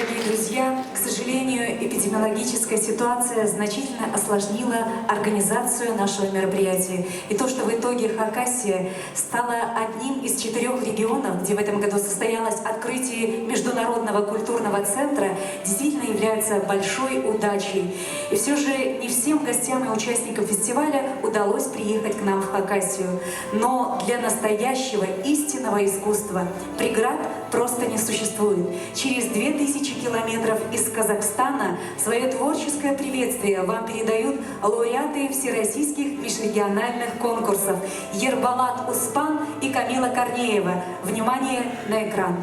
Дорогие друзья, к сожалению, эпидемиологическая ситуация значительно осложнила организацию нашего мероприятия. И то, что в итоге Хакасия стала одним из 4 регионов, где в этом году состоялось открытие Международного культурного центра, действительно является большой удачей. И все же не всем гостям и участникам фестиваля удалось приехать к нам в Хакасию. Но для настоящего истинного искусства преград просто не существует. Через 2000 километров из Казахстана свое творческое приветствие вам передают лауреаты всероссийских межрегиональных конкурсов Ербалат Успан и Камила Корнеева. Внимание на экран!